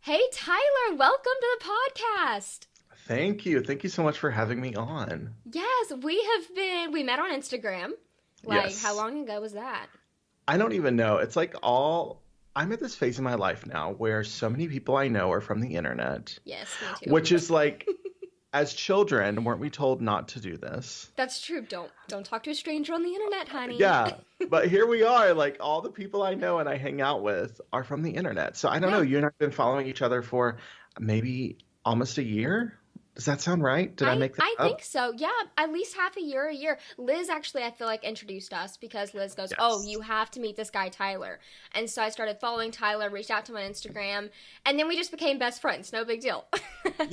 Hey Tyler, welcome to the podcast. Thank you. Thank you so much for having me on. Yes, we met on Instagram. Like, how Yes. long ago was that? I don't even know. I'm at this phase in my life now where so many people I know are from the internet, Yes, me too. which is like, as children, weren't we told not to do this? That's true. Don't talk to a stranger on the internet, honey. Yeah. But here we are, like all the people I know and I hang out with are from the internet. So I don't know, Yeah, you and I have been following each other for maybe almost a year. Does that sound right? Did I I make that I think up? so. Yeah, at least half a year. Liz actually, I feel like introduced us because Liz goes, "Oh, Yes. you have to meet this guy Tyler." And so I started following Tyler, reached out to him on Instagram, and then we just became best friends. No big deal.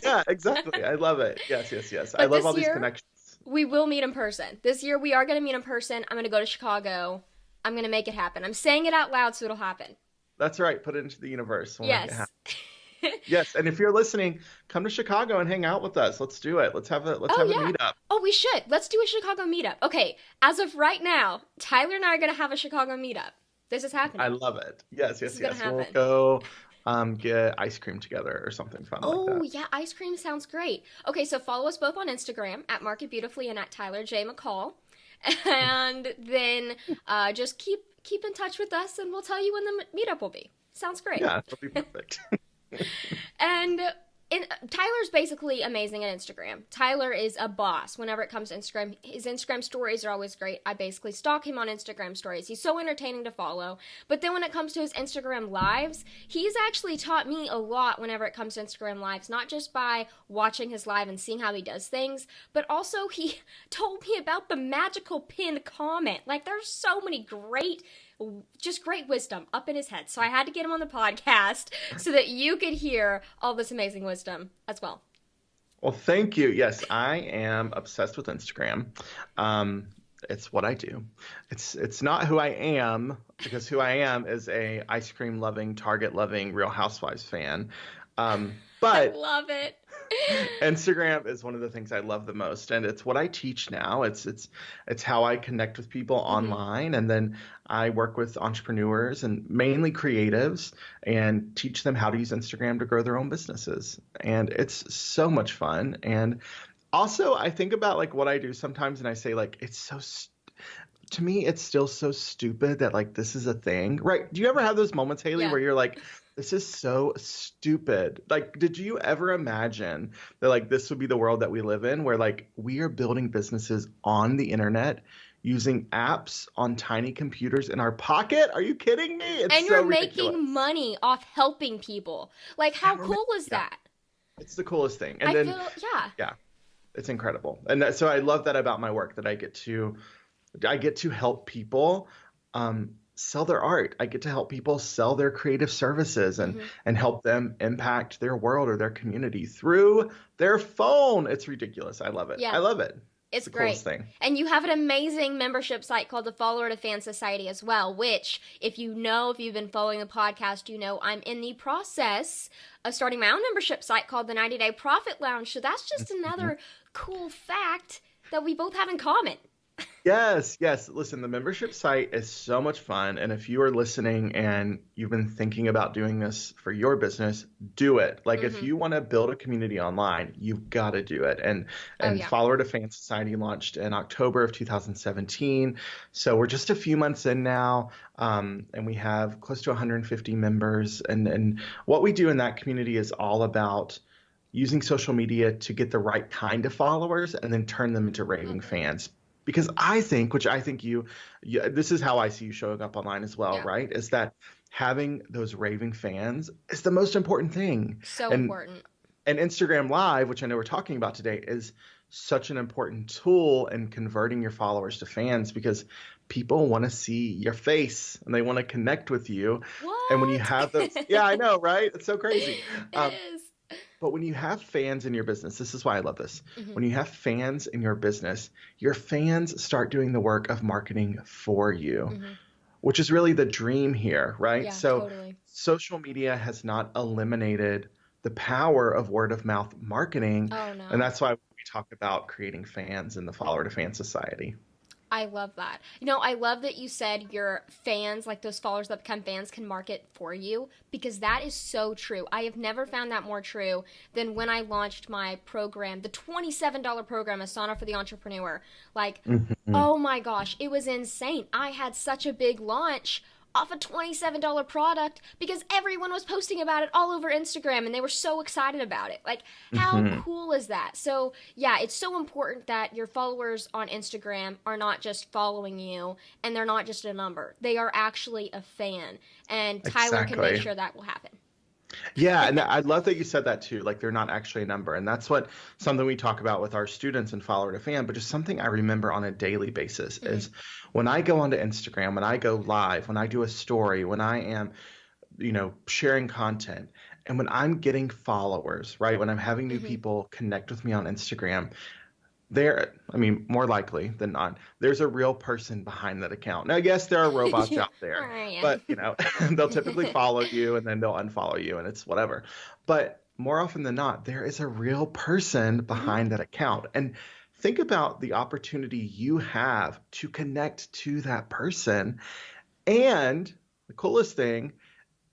Yeah, exactly. I love it. Yes, yes, yes. I But love all this these year, connections. we will meet in person. This year we are going to meet in person. I'm going to go to Chicago. I'm going to make it happen. I'm saying it out loud so it'll happen. That's right. Put it into the universe. We'll make it Yes. happen. Yes, and if you're listening, come to Chicago and hang out with us. Let's do it. Let's Oh have a yeah. meetup. Oh, we should. Let's do a Chicago meetup. Okay, as of right now, Tyler and I are going to have a Chicago meetup. This is I happening. love it. Yes, This yes, is going to yes. We'll happen. go get ice cream together or something fun like Oh, that. yeah, ice cream sounds great. Okay, so follow us both on Instagram at Market Beautifully and at Tyler J. McCall. And then just keep in touch with us and we'll tell you when the meetup will be. Sounds great. Yeah, it'll be perfect. And Tyler's basically amazing at Instagram. Tyler is a boss whenever it comes to Instagram. His Instagram stories are always great. I basically stalk him on Instagram stories. He's so entertaining to follow. But then when it comes to his Instagram lives, he's actually taught me a lot whenever it comes to Instagram lives, not just by watching his live and seeing how he does things, but also he told me about the magical pinned comment. Like, there's so many great wisdom up in his head. So I had to get him on the podcast so that you could hear all this amazing wisdom as well. Well, thank you. Yes, I am obsessed with Instagram. It's what I do. It's not who I am because who I am is a ice cream loving, Target loving, Real Housewives fan. I But love it. Instagram is one of the things I love the most, and it's what I teach now. It's how I connect with people Hmm. online, and then I work with entrepreneurs and mainly creatives and teach them how to use Instagram to grow their own businesses. And it's so much fun. And also, I think about like what I do sometimes, and I say like to me, it's still so stupid that like this is a thing, right? Do you ever have those moments, Haley, Yeah. where you're like, this is so stupid? Like, did you ever imagine that like this would be the world that we live in, where like we are building businesses on the internet using apps on tiny computers in our pocket? Are you kidding me? It's And so you're ridiculous. making money off helping people. Like, how And cool is yeah, that? it's the coolest thing. And I then, feel, yeah. yeah, it's incredible. And so I love that about my work that I get to help people sell their art. I get to help people sell their creative services Hmm. and help them impact their world or their community through their phone. It's ridiculous. I love it. Yeah. I love it. It's It's the great. coolest thing. And you have an amazing membership site called the Follower to Fan Society as well, which, if you've been following the podcast, you know I'm in the process of starting my own membership site called the 90 Day Profit Lounge. So that's just another cool fact that we both have in common. Yes, yes. Listen, the membership site is so much fun. And if you are listening and you've been thinking about doing this for your business, do it. Like if Hmm. you want to build a community online, you've got to do it. Oh, And yeah. Follower to Fan Society launched in October of 2017. So we're just a few months in now. And we have close to 150 members. And what we do in that community is all about using social media to get the right kind of followers and then turn them into raving Hmm. fans. Because I think, which I think this is how I see you showing up online as well, Yeah. right? Is that having those raving fans is the most important thing. So And important. and Instagram Live, which I know we're talking about today, is such an important tool in converting your followers to fans because people want to see your face and they want to connect with you. And when you What? have those, yeah, I know, right? It's so crazy. It Um, is. but when you have fans in your business, this is why I love this. Hmm. When you have fans in your business, your fans start doing the work of marketing for you, Hmm. which is really the dream here, right? Yeah, So totally. social media has not eliminated the power of word of mouth marketing. Oh, And no. that's why we talk about creating fans in the Follower to Fan Society. I love that. You know, I love that you said your fans, like those followers that become fans, can market for you because that is so true. I have never found that more true than when I launched my program, the $27 program, Asana for the Entrepreneur. Like, Mhm. oh my gosh, it was insane. I had such a big launch off a $27 product because everyone was posting about it all over Instagram and they were so excited about it. Like, how Mhm. cool is that? So, yeah, it's so important that your followers on Instagram are not just following you and they're not just a number. They are actually a fan. And Tyler can make Exactly. sure that will happen. Yeah, and I love that you said that too. Like they're not actually a number, and that's what something we talk about with our students and follower to fan. But just something I remember on a daily basis Hmm. is when I go onto Instagram, when I go live, when I do a story, when I am, sharing content, and when I'm getting followers, right? When I'm having new Hmm. people connect with me on Instagram, I mean, more likely than not, there's a real person behind that account. Now, yes, there are robots Yeah. out there, Oh, yeah. but they'll typically follow you and then they'll unfollow you and it's whatever. But more often than not, there is a real person Hmm. behind that account. And think about the opportunity you have to connect to that person. And the coolest thing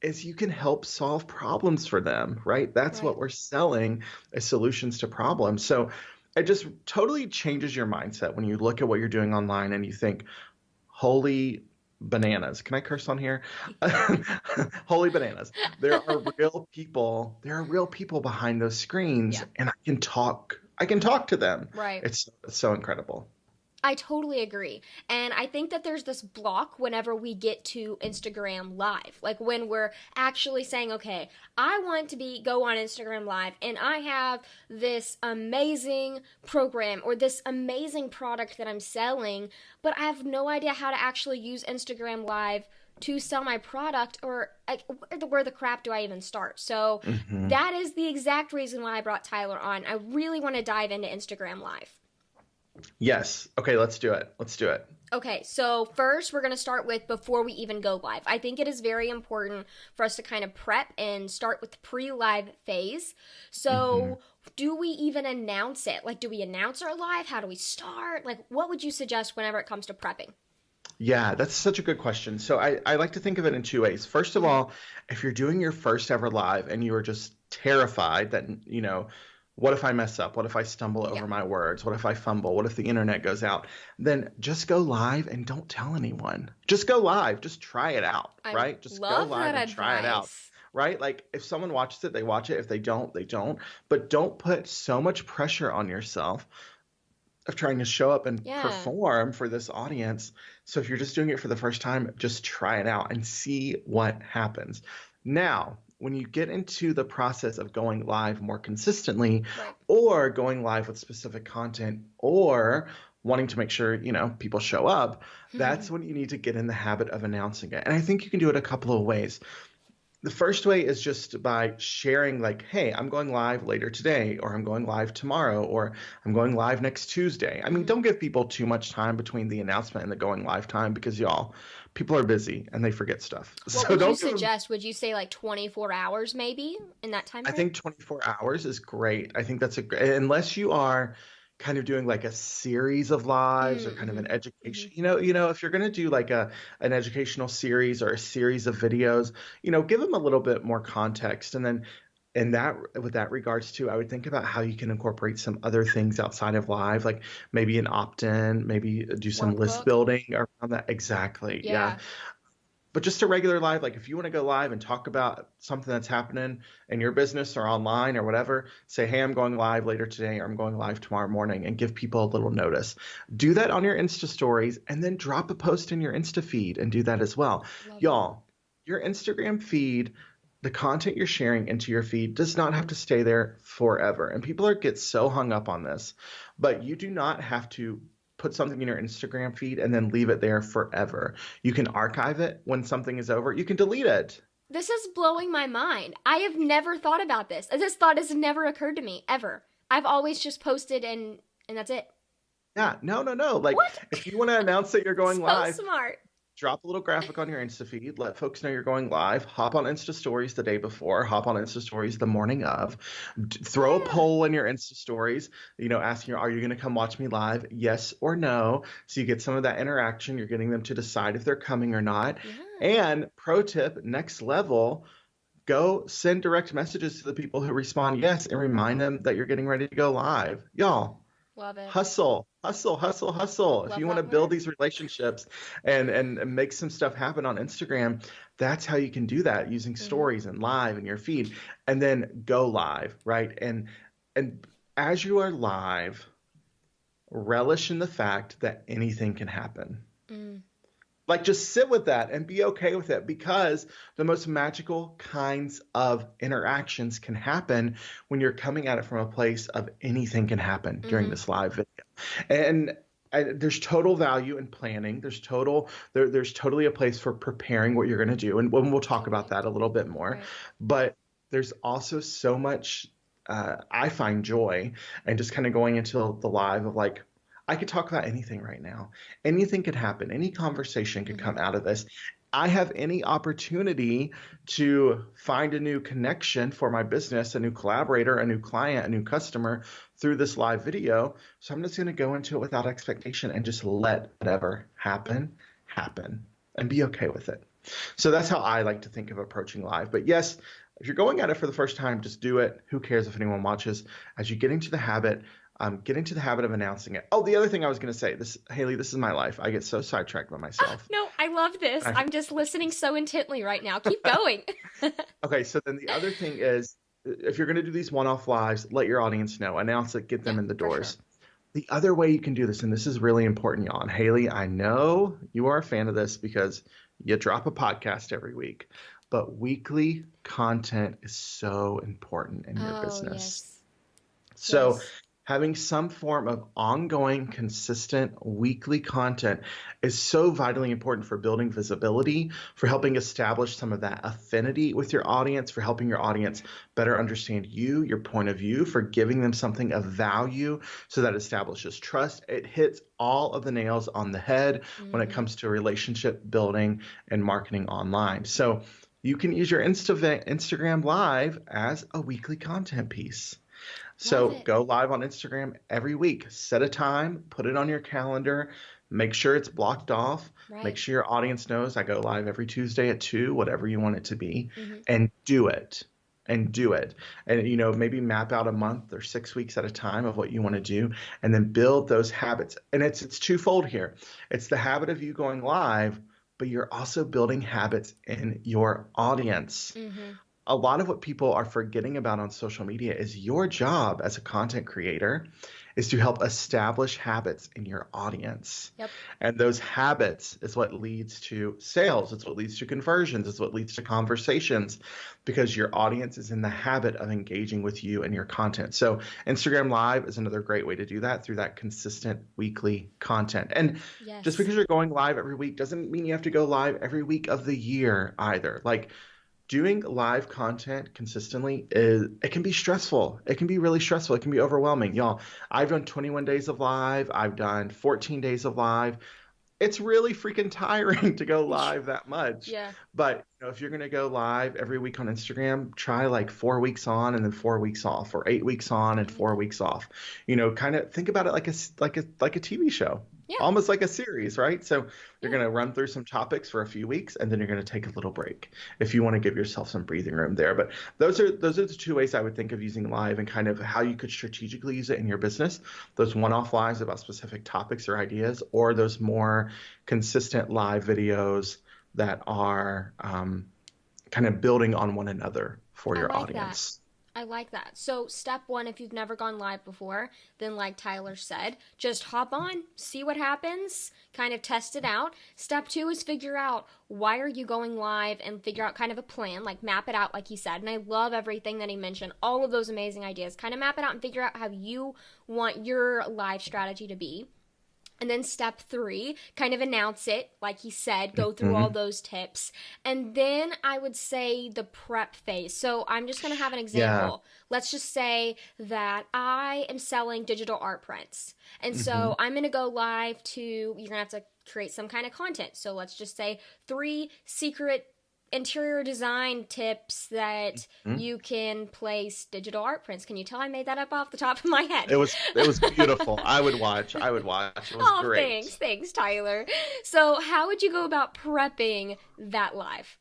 is you can help solve problems for them, right? That's Right. what we're selling is solutions to problems. So it just totally changes your mindset when you look at what you're doing online and you think, holy bananas. Can I curse on here? Holy bananas. There are real people behind those screens Yeah. and I can talk to them. Right. It's so incredible. I totally agree. And I think that there's this block whenever we get to Instagram Live. Like when we're actually saying, okay, I want to go on Instagram Live and I have this amazing program or this amazing product that I'm selling, but I have no idea how to actually use Instagram Live to sell my product or like where the crap do I even start? So Mhm. that is the exact reason why I brought Tyler on. I really want to dive into Instagram Live. Yes. Okay, let's do it. Let's do it. Okay, so first we're going to start with before we even go live. I think it is very important for us to kind of prep and start with the pre live phase. Mhm. So, do we even announce it? Like, do we announce our live? How do we start? Like, what would you suggest whenever it comes to prepping? Yeah, that's such a good question. So I like to think of it in two ways. First of Hmm. all, if you're doing your first ever live and you are just terrified that, what if I mess up? What if I stumble Yeah, over my words? What if I fumble? What if the internet goes out? Then just go live and don't tell anyone. Just go live. Just try it out, I right? Just go love live that and try it out, advice. right? Like if someone watches it, they watch it. If they don't, they don't. But don't put so much pressure on yourself of trying to show up and Yeah. perform for this audience. So if you're just doing it for the first time, just try it out and see what happens. Now, when you get into the process of going live more consistently Right. or going live with specific content or wanting to make sure, people show up, that's when you need to get in the habit of announcing it. And I think you can do it a couple of ways. The first way is just by sharing, like, hey, I'm going live later today, or I'm going live tomorrow, or I'm going live next Tuesday. I mean, Hmm. don't give people too much time between the announcement and the going live time because, y'all, people are busy and they forget stuff. What So would you don't give them, suggest? Would you say like 24 hours maybe in that time I frame? think 24 hours is great. I think that's unless you are kind of doing like a series of lives or kind of Mm-hmm. an Hmm. education, if you're going to do like an educational series or a series of videos, give them a little bit more context. And then with that regards too, I would think about how you can incorporate some other things outside of live, like maybe an opt-in, maybe do some list Workbook? building around that. Exactly. Yeah. Yeah. But just a regular live, like if you want to go live and talk about something that's happening in your business or online or whatever, say, hey, I'm going live later today or I'm going live tomorrow morning and give people a little notice. Do that on your Insta stories and then drop a post in your Insta feed and do that as well. Love that. Y'all, your Instagram feed, the content you're sharing into your feed does not have to stay there forever. And people get so hung up on this, but you do not have to put something in your Instagram feed and then leave it there forever. You can archive it when something is over. You can delete it. This is blowing my mind. I have never thought about this. This thought has never occurred to me ever. I've always just posted and that's it. Yeah, no, no, no. Like What? if you want to announce that you're going So live, smart. drop a little graphic on your Insta feed, let folks know you're going live, hop on Insta stories the day before, hop on Insta stories the morning of, throw a Yeah. poll in your Insta stories, asking, are you going to come watch me live? Yes or no. So you get some of that interaction. You're getting them to decide if they're coming or not. Yeah. And pro tip, next level, go send direct messages to the people who respond yes and remind them that you're getting ready to go live. Y'all, Love it. hustle, hustle, hustle, hustle. If Love you want to that build word. these relationships and make some stuff happen on Instagram, that's how you can do that, using Hmm. stories and live in your feed, and then go live, right? And as you are live, relish in the fact that anything can happen. Mm. Like, just sit with that and be okay with it, because the most magical kinds of interactions can happen when you're coming at it from a place of anything can happen during Hmm. this live video. And there's total value in planning. There's totally a place for preparing what you're going to do, and we'll talk about Totally. that a little bit more. Right. But there's also so much, I find joy and just kind of going into the live of like, I could talk about anything right now. Anything could happen. Any conversation could Hmm. come out of this. I have any opportunity to find a new connection for my business, a new collaborator, a new client, a new customer through this live video. So I'm just going to go into it without expectation and just let whatever happen, happen, and be okay with it. So that's how I like to think of approaching live. But yes, if you're going at it for the first time, just do it. Who cares if anyone watches? As you get into the habit of announcing it. Oh, the other thing I was going to say, this, Haley, this is my life. I get so sidetracked by myself. No, I love this. I, I'm just listening so intently right now. Keep going. okay, so then the other thing is, if you're going to do these one-off lives, let your audience know, announce it, get Yeah, them in the for sure. doors. The other way you can do this, and this is really important, y'all. And Haley, I know you are a fan of this because you drop a podcast every week, but weekly content is so important in your Oh, business. yes. So Yes. having some form of ongoing, consistent weekly content is so vitally important for building visibility, for helping establish some of that affinity with your audience, for helping your audience better understand you, your point of view, for giving them something of value so that establishes trust. It hits all of the nails on the head when it Hmm. comes to relationship building and marketing online. So you can use your Instagram Live as a weekly content piece. Love So it. go live on Instagram every week. Set a time, put it on your calendar, make sure it's blocked off, make Right. sure your audience knows I go live every Tuesday at 2, whatever you want it to be, Hmm. and do it. And do it. And maybe map out a month or 6 weeks at a time of what you want to do, and then build those habits. And it's twofold here. It's the habit of you going live, but you're also building habits in your audience. Hmm. A lot of what people are forgetting about on social media is your job as a content creator is to help establish habits in your audience. Yep. And those habits is what leads to sales. It's what leads to conversions. It's what leads to conversations, because your audience is in the habit of engaging with you and your content. So Instagram Live is another great way to do that, through that consistent weekly content. And just Yes. because you're going live every week doesn't mean you have to go live every week of the year either. Like, doing live content consistently, it can be stressful. It can be really stressful. It can be overwhelming. Y'all, I've done 21 days of live. I've done 14 days of live. It's really freaking tiring to go live that much. Yeah. But if you're going to go live every week on Instagram, try like 4 weeks on and then 4 weeks off, or 8 weeks on and I like 4 weeks off. Kind of think about it like a TV show, Yeah. almost like a series, right? So you're Yeah. going to run through some topics for a few weeks, and then you're going to take a little break if you want to give yourself some breathing room there. But those are the two ways I would think of using live, and kind of how you could strategically use it in your business. Those one-off lives about specific topics or ideas, or those more consistent live videos that are kind of building on one another for I your like that. audience. I like that. So, step one, if you've never gone live before, then like Tyler said, just hop on, see what happens, kind of test it out. Step two is figure out why are you going live, and figure out kind of a plan, like map it out, like he said. And I love everything that he mentioned, all of those amazing ideas. Kind of map it out and figure out how you want your live strategy to be. And then step 3, kind of announce it, like he said, go through all Mhm. those tips. And then I would say the prep phase. So I'm just going to have an Yeah. example. Let's just say that I am selling digital art prints. And Hmm. so I'm going to go live to, you're going to have to create some kind of content. So let's just say 3 secret interior design tips that you can place digital art prints. Can you tell I made that up off the top of my head? It was beautiful. I would watch. I would watch. It was Oh, great. thanks, Tyler. So, how would you go about prepping that live?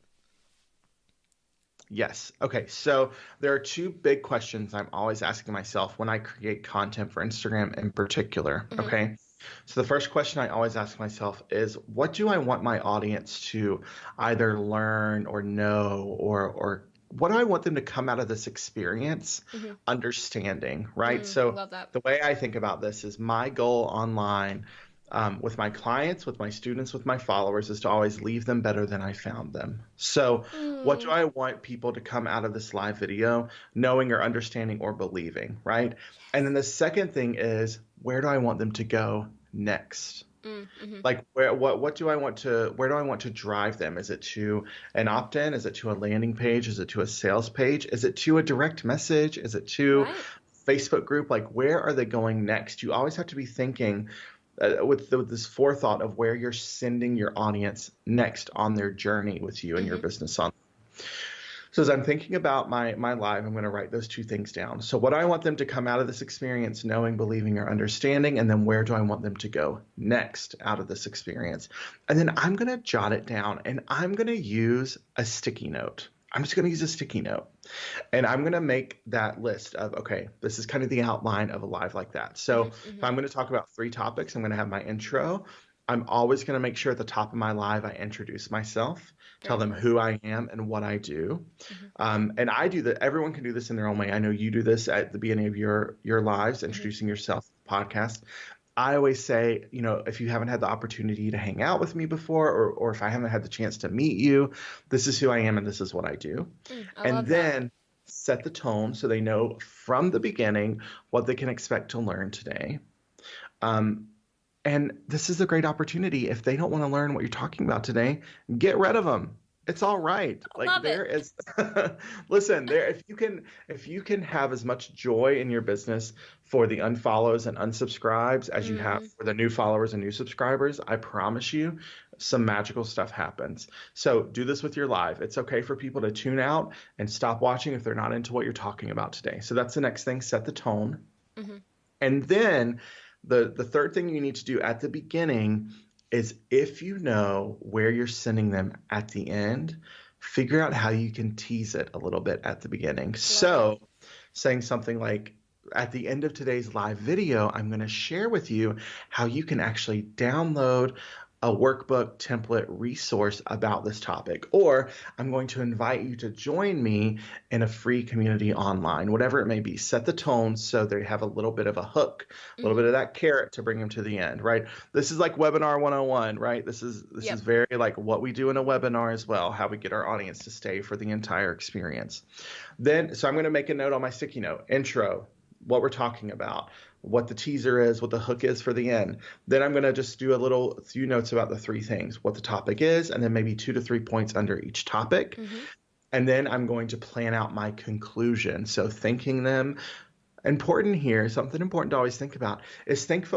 Yes. Okay. So there are two big questions I'm always asking myself when I create content for Instagram in particular. Hmm. Okay. So the first question I always ask myself is, what do I want my audience to either learn or know, or what do I want them to come out of this experience Hmm. understanding, right? So Love that. the way I think about this is my goal online, with my clients, with my students, with my followers, is to always leave them better than I found them. So what do Mm, I want people to come out of this live video knowing or understanding or believing, right? And then the second thing is, where do I want them to go next? mm-hmm. Like, what do I want to, where do I want to drive them? Is it to an opt-in? Is it to a landing page? Is it to a sales page? Is it to a direct message? Is it to Right. Facebook group? Like, where are they going next? You always have to be thinking, with this forethought of where you're sending your audience next on their journey with you and your Hmm. business on. So as I'm thinking about my live, I'm going to write those two things down. So what do I want them to come out of this experience knowing, believing, or understanding, and then where do I want them to go next out of this experience? And then I'm going to jot it down, and I'm going to use a sticky note. I'm just going to use a sticky note, and I'm going to make that list of, okay, this is kind of the outline of a live like that. So Hmm. if Hmm. I'm going to talk about 3 topics, I'm going to have my intro. I'm always going to make sure at the top of my live I introduce myself, tell Very them cool. who I am and what I do. Hmm. And I do that. Everyone can do this in their own way. I know you do this at the beginning of your lives, Hmm. introducing yourself, podcast. I always say, if you haven't had the opportunity to hang out with me before, or if I haven't had the chance to meet you, this is who I am and this is what I do. I And love that. then set the tone so they know from the beginning what they can expect to learn today. Um, and this is a great opportunity. If they don't want to learn what you're talking about today, get rid of them. It's all right. I Like, love it. there is, listen, there, if you can have as much joy in your business for the unfollows and unsubscribes as you have Hmm. for the new followers and new subscribers, I promise you some magical stuff happens. So do this with your live. It's okay for people to tune out and stop watching if they're not into what you're talking about today. So that's the next thing, set the tone. Hmm. And then the third thing you need to do at the beginning is, if you know where you're sending them at the end, figure out how you can tease it a little bit at the beginning. Love it. So saying something like, at the end of today's live video, I'm going to share with you how you can actually download a workbook template resource about this topic, or I'm going to invite you to join me in a free community online, whatever it may be. Set the tone so they have a little bit of a hook, a little bit Hmm. of that carrot to bring them to the end, right? This is like webinar 101, right? This is Yep. very like what we do in a webinar as well, how we get our audience to stay for the entire experience. Then, so I'm going to make a note on my sticky note, intro, what we're talking about, what the teaser is, what the hook is for the end. Then I'm going to just do a few notes about the 3 things, what the topic is, and then maybe 2 to 3 points under each topic. Hmm. And then I'm going to plan out my conclusion. So thanking them. Important here, something important to always think about is thank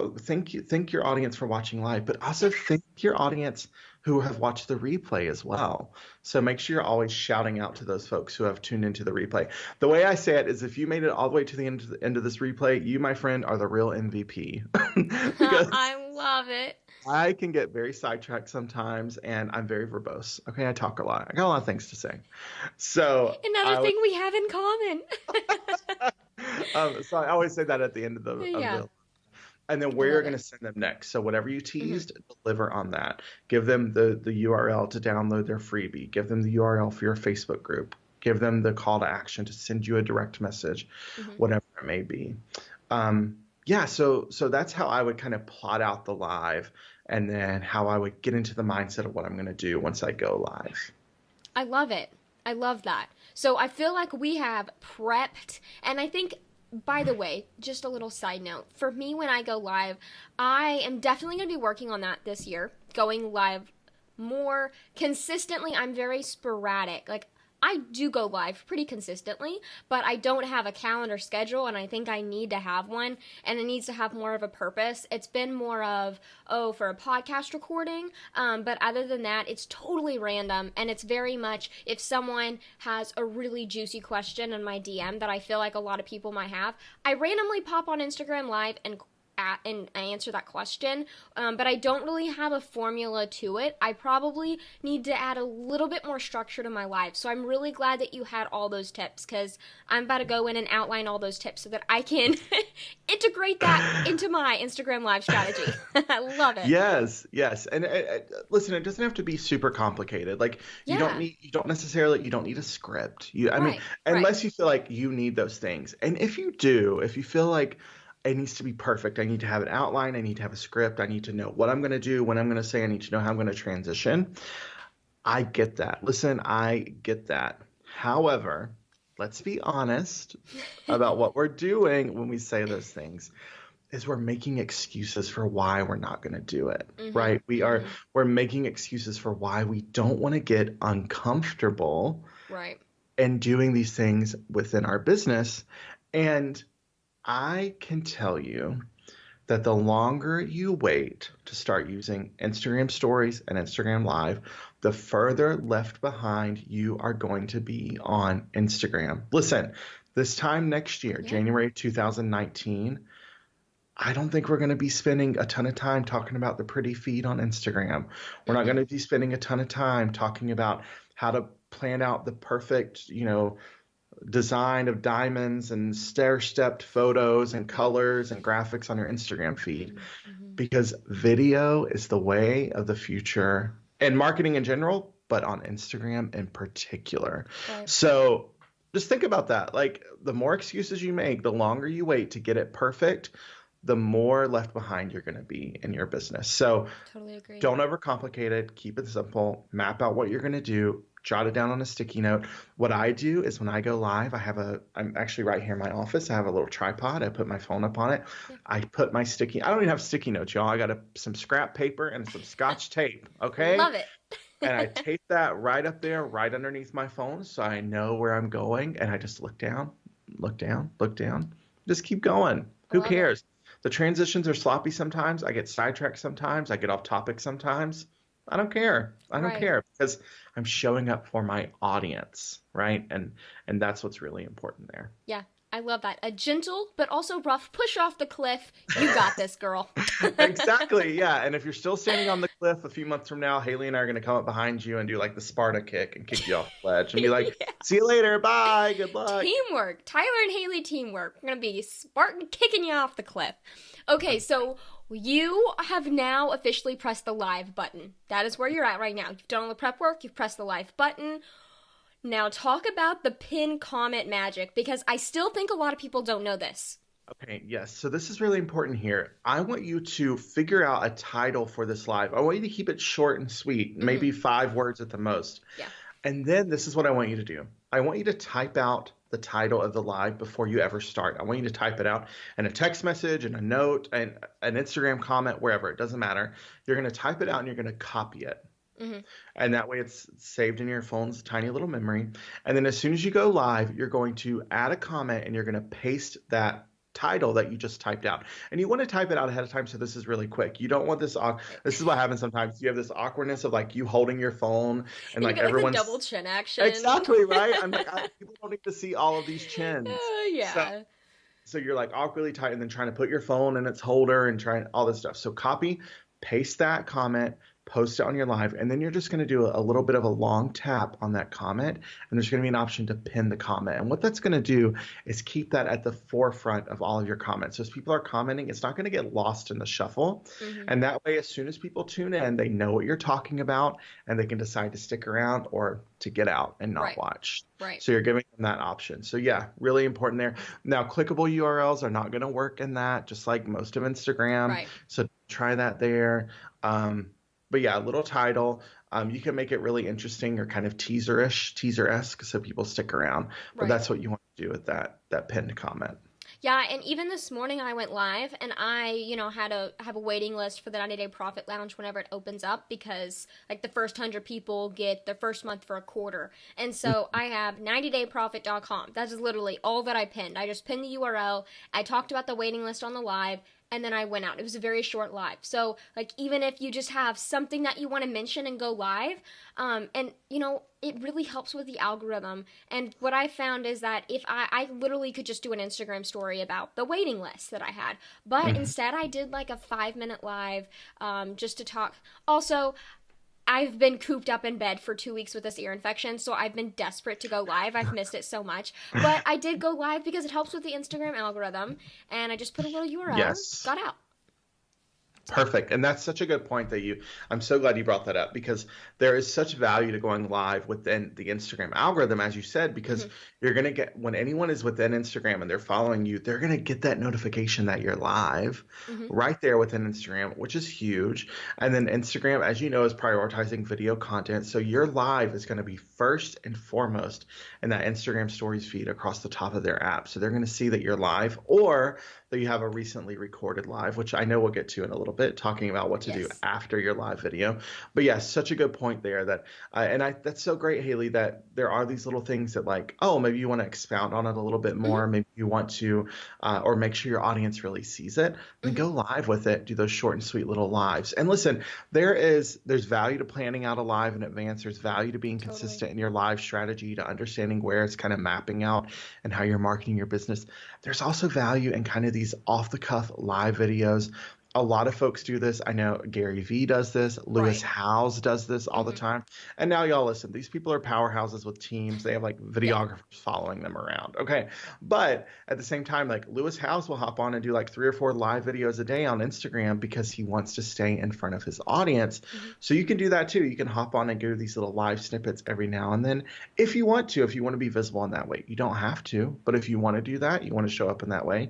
your audience for watching live, but also thank your audience who have watched the replay as well. So make sure you're always shouting out to those folks who have tuned into the replay. The way I say it is, if you made it all the way to the end of this replay, you, my friend, are the real MVP. Because I love it. I can get very sidetracked sometimes, and I'm very verbose. Okay, I talk a lot. I got a lot of things to say. So Another I would thing we have in common. so I always say that at the end of the Yeah, and then I where you're love going it. to send them next. So whatever you Hmm. teased, deliver on that. Give them the URL to download their freebie. Give them the URL for your Facebook group. Give them the call to action to send you a direct message, Hmm. whatever it may be. Yeah, so that's how I would kind of plot out the live, and then how I would get into the mindset of what I'm going to do once I go live. I love it. I love that. So I feel like we have prepped, and I think by the way, just a little side note. For me, when I go live, I am definitely going to be working on that this year, going live more consistently. I'm very sporadic. Like, I do go live pretty consistently, but I don't have a calendar schedule, and I think I need to have one, and it needs to have more of a purpose. It's been more of, oh, for a podcast recording, but other than that, it's totally random, and it's very much if someone has a really juicy question in my DM that I feel like a lot of people might have, I randomly pop on Instagram Live and I answer that question, but I don't really have a formula to it. I probably need to add a little bit more structure to my life. So I'm really glad that you had all those tips, because I'm about to go in and outline all those tips so that I can integrate that into my Instagram Live strategy. I love it. Yes, yes. And listen, it doesn't have to be super complicated. Like you don't need a script. I mean, unless you feel like you need those things. And if you do, if you feel like it needs to be perfect, I need to have an outline, I need to have a script, I need to know what I'm going to do, when I'm going to say, I need to know how I'm going to transition. I get that. Listen, I get that. However, let's be honest about what we're doing when we say those things. Is we're making excuses for why we're not going to do it, right? We're making excuses for why we don't want to get uncomfortable, right, in doing these things within our business. And I can tell you that the longer you wait to start using Instagram Stories and Instagram Live, the further left behind you are going to be on Instagram. Listen, this time next year, January 2019, I don't think we're going to be spending a ton of time talking about the pretty feed on Instagram. We're not going to be spending a ton of time talking about how to plan out the perfect, design of diamonds and stair-stepped photos and colors and graphics on your Instagram feed, because video is the way of the future and marketing in general, but on Instagram in particular. Right. So just think about that. Like, the more excuses you make, the longer you wait to get it perfect, the more left behind you're going to be in your business. So totally agree. Don't overcomplicate it. Keep it simple. Map out what you're going to do. Jot it down on a sticky note. What I do is when I go live, I'm actually right here in my office. I have a little tripod. I put my phone up on it. I put my I don't even have sticky notes, y'all. I got some scrap paper and some Scotch tape. Okay. Love it. And I tape that right up there, right underneath my phone, so I know where I'm going. And I just look down, just keep going. Who cares? The transitions are sloppy sometimes. I get sidetracked sometimes. I get off topic sometimes. I don't care. I don't care, because I'm showing up for my audience, right? And that's what's really important there. Yeah, I love that. A gentle but also rough push off the cliff. You got this, girl. Exactly, yeah. And if you're still standing on the cliff a few months from now, Haley and I are going to come up behind you and do like the Sparta kick and kick you off the ledge and be like, see you later, bye, good luck. Teamwork. Tyler and Haley teamwork. We're going to be Spartan kicking you off the cliff. Okay, so you have now officially pressed the live button. That is where you're at right now. You've done all the prep work. You've pressed the live button. Now talk about the pin comment magic, because I still think a lot of people don't know this. Okay, yes. So this is really important here. I want you to figure out a title for this live. I want you to keep it short and sweet, maybe 5 words at the most. Yeah. And then this is what I want you to do. I want you to type out the title of the live before you ever start. I want you to type it out in a text message, in a note, and an Instagram comment, wherever. It doesn't matter. You're going to type it out and you're going to copy it. And that way it's saved in your phone's tiny little memory. And then as soon as you go live, you're going to add a comment and you're going to paste that title that you just typed out. And you want to type it out ahead of time, so this is really quick. You don't want this this is what happens sometimes. You have this awkwardness of like you holding your phone and like everyone's double chin action. Exactly, right? I'm like, people don't need to see all of these chins. Yeah. So you're like awkwardly tight and then trying to put your phone in its holder and trying all this stuff. So copy, paste that comment, post it on your live, and then you're just going to do a little bit of a long tap on that comment, and there's going to be an option to pin the comment. And what that's going to do is keep that at the forefront of all of your comments. So as people are commenting, it's not going to get lost in the shuffle. And that way, as soon as people tune in, they know what you're talking about, and they can decide to stick around or to get out and not watch. So you're giving them that option. So yeah, really important there. Now, clickable URLs are not going to work in that, just like most of Instagram. So try that there. But yeah, a little title. You can make it really interesting or kind of teaser-esque, so people stick around. But that's what you want to do with that pinned comment. Yeah, and even this morning I went live and I, have a waiting list for the 90-day profit lounge whenever it opens up because like the first 100 people get the first month for a quarter. And so I have 90dayprofit.com. That is literally all that I pinned. I just pinned the URL. I talked about the waiting list on the live and then I went out. It was a very short live. So, like, even if you just have something that you want to mention and go live, it really helps with the algorithm. And what I found is that if I literally could just do an Instagram story about the waiting list that I had, but instead I did like a 5-minute live just to talk. Also, I've been cooped up in bed for 2 weeks with this ear infection, so I've been desperate to go live. I've missed it so much. But I did go live because it helps with the Instagram algorithm, and I just put a little URL, Yes. got out. Perfect. And that's such a good point I'm so glad you brought that up because there is such value to going live within the Instagram algorithm, as you said, because you're going to get, when anyone is within Instagram and they're following you, they're going to get that notification that you're live right there within Instagram, which is huge. And then Instagram, as you know, is prioritizing video content. So your live is going to be first and foremost in that Instagram stories feed across the top of their app. So they're going to see that you're live or that you have a recently recorded live, which I know we'll get to in a little bit, talking about what to do after your live video. But yes, such a good point there that's so great, Haley, that there are these little things that like, oh, maybe you want to expound on it a little bit more. Maybe you want to, or make sure your audience really sees it, then go live with it, do those short and sweet little lives. And listen, there's value to planning out a live in advance. There's value to being consistent in your live strategy, to understanding where it's kind of mapping out and how you're marketing your business. There's also value in kind of these off the cuff live videos. A lot of folks do this. I know Gary Vee does this. Lewis Howes does this all the time. And now y'all listen, these people are powerhouses with teams. They have like videographers following them around. Okay. But at the same time, like Lewis Howes will hop on and do like 3 or 4 live videos a day on Instagram because he wants to stay in front of his audience. So you can do that too. You can hop on and do these little live snippets every now and then if you want to be visible in that way. You don't have to, but if you want to do that, you want to show up in that way,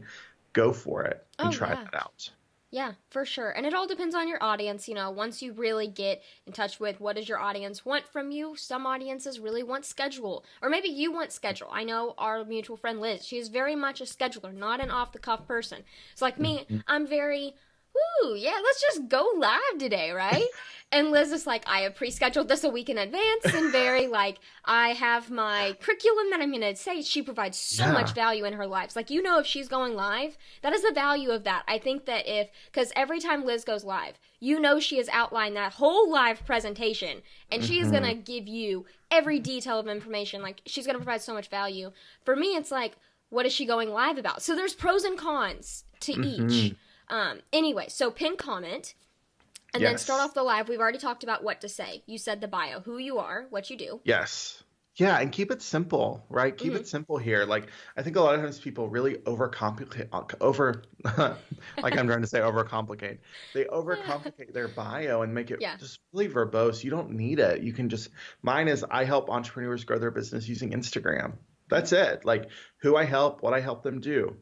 go for it and try that out. Yeah, for sure. And it all depends on your audience. Once you really get in touch with what does your audience want from you, some audiences really want schedule. Or maybe you want schedule. I know our mutual friend Liz, she is very much a scheduler, not an off-the-cuff person. It's like me, I'm very, let's just go live today, right? And Liz is like, I have pre-scheduled this a week in advance and very like, I have my curriculum that I'm going to say. She provides so much value in her lives. Like, if she's going live, that is the value of that. I think that because every time Liz goes live, she has outlined that whole live presentation and she is going to give you every detail of information. Like, she's going to provide so much value. For me, it's like, what is she going live about? So there's pros and cons to each. Anyway, so pin comment. And then start off the live. We've already talked about what to say. You said the bio, who you are, what you do. Yes. Yeah, and keep it simple, right? Keep it simple here. Like, I think a lot of times people really overcomplicate, like I'm trying to say overcomplicate. They overcomplicate their bio and make it just really verbose. You don't need it. You can mine is I help entrepreneurs grow their business using Instagram. That's it. Like who I help, what I help them do.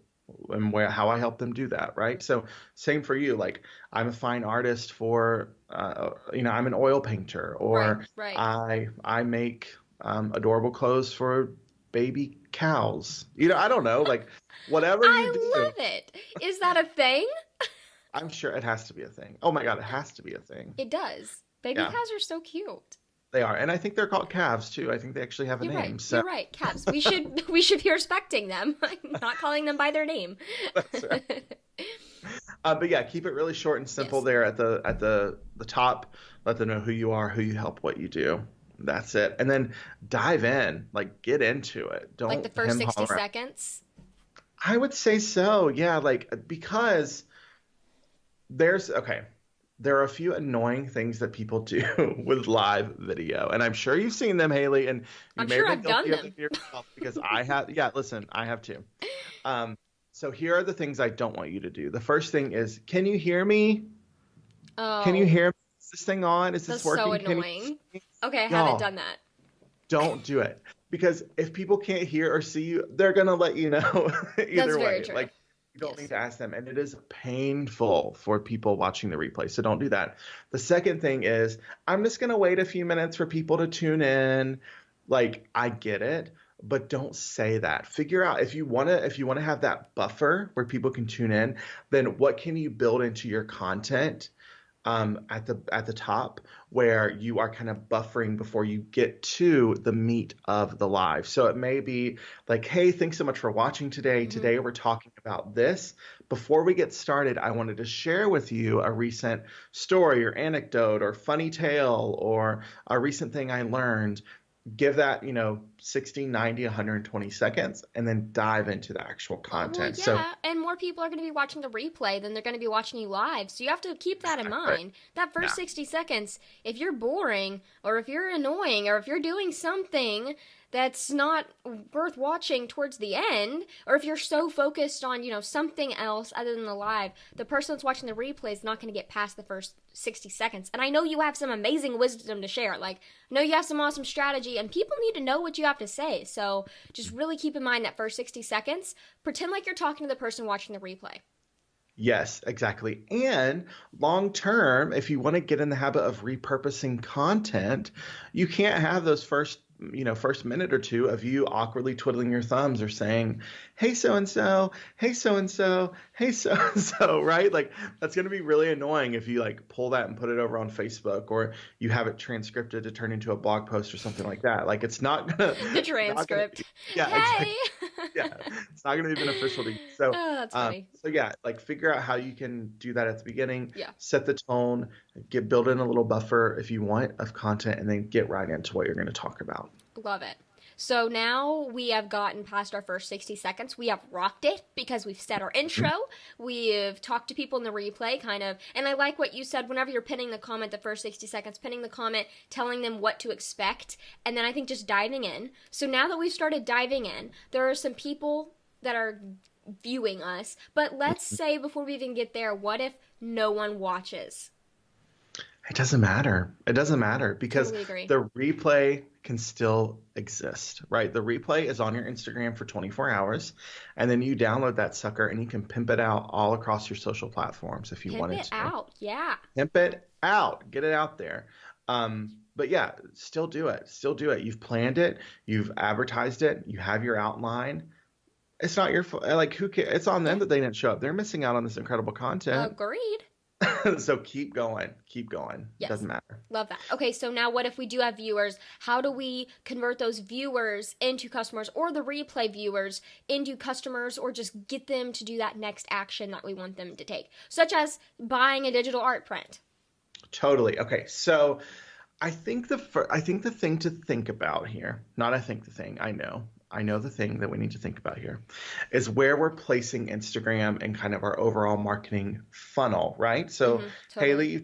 And how I help them do that, right? So same for you. Like I'm a fine artist for, I'm an oil painter, or I make adorable clothes for baby cows. I don't know, like whatever you do. I love it. Is that a thing? I'm sure it has to be a thing. Oh my God, it has to be a thing. It does. Baby cows are so cute. They are, and I think they're called calves too. I think they actually have a name. Right. So. You're right, calves. We should be respecting them, not calling them by their name. That's right. But yeah, keep it really short and simple there at the top. Let them know who you are, who you help, what you do. That's it, and then dive in, like get into it. Don't like the first 60 seconds. I would say so. Yeah, because there are a few annoying things that people do with live video, and I'm sure you've seen them, Haley, and I'm sure I've done them yourself because I have. Yeah, listen, I have too. So here are the things I don't want you to do. The first thing is, can you hear me? Oh, can you hear me? Is this thing on? Is this working? That's so annoying. Okay, I haven't done that. Don't do it, because if people can't hear or see you, they're gonna let you know either That's way. Very true. Like, you don't need to ask them. And it is painful for people watching the replay. So don't do that. The second thing is, I'm just going to wait a few minutes for people to tune in. Like, I get it. but don't say that. Figure out if you want to have that buffer where people can tune in, then what can you build into your content at the top where you are kind of buffering before you get to the meat of the live. So it may be like, hey, thanks so much for watching today. Hmm. Today we're talking about this. Before we get started, I wanted to share with you a recent story or anecdote or funny tale or a recent thing I learned. Give that, 60, 90, 120 seconds and then dive into the actual Well, content. So, yeah, and more people are going to be watching the replay than they're going to be watching you live. So you have to keep that in exactly. mind. That Yeah. first 60 seconds, if you're boring or if you're annoying or if you're doing something that's not worth watching towards the end, or if you're so focused on, something else other than the live, the person that's watching the replay is not going to get past the first 60 seconds. And I know you have some amazing wisdom to share. Like, I know you have some awesome strategy, and people need to know what you have to say. So just really keep in mind that first 60 seconds. Pretend like you're talking to the person watching the replay. Yes, exactly. And long term, if you want to get in the habit of repurposing content, you can't have those first minute or two of you awkwardly twiddling your thumbs or saying, hey, so and so, hey, so and so, hey, so and so, right? Like that's going to be really annoying if you like pull that and put it over on Facebook or you have it transcripted to turn into a blog post or something like that. Like The it's not gonna transcript. be, yeah, Hey! exactly. Yeah, it's not going to be beneficial to you. So, Oh, that's funny. so yeah, like figure out how you can do that at the beginning, Yeah, set the tone, build in a little buffer if you want of content, and then get right into what you're going to talk about. love it. So now we have gotten past our first 60 seconds. We have rocked it because we've set our intro. We've talked to people in the replay, kind of. And I like what you said whenever you're pinning the comment the first 60 seconds, pinning the comment, telling them what to expect. And then I think just diving in. So now that we've started diving in, there are some people that are viewing us. But let's say before we even get there, what if no one watches? It doesn't matter. It doesn't matter because Totally agree. the replay can still exist, right? The replay is on your Instagram for 24 hours, and then you download that sucker and you can pimp it out all across your social platforms if you Pimp wanted it to. out. Yeah. Pimp it out, get it out there. But yeah, still do it. Still do it. You've planned it, you've advertised it, you have your outline. It's not your fault. Like, who cares? It's on them Yeah. that they didn't show up. They're missing out on this incredible content. Agreed. So keep going. Keep going. It Yes. doesn't matter. Love that. Okay, so now what if we do have viewers? How do we convert those viewers into customers or the replay viewers into customers or just get them to do that next action that we want them to take, such as buying a digital art print? Totally. Okay. So I think the thing to think about here, not I think the thing, I know the thing that we need to think about here is where we're placing Instagram and kind of our overall marketing funnel, right? So Totally. Haley, you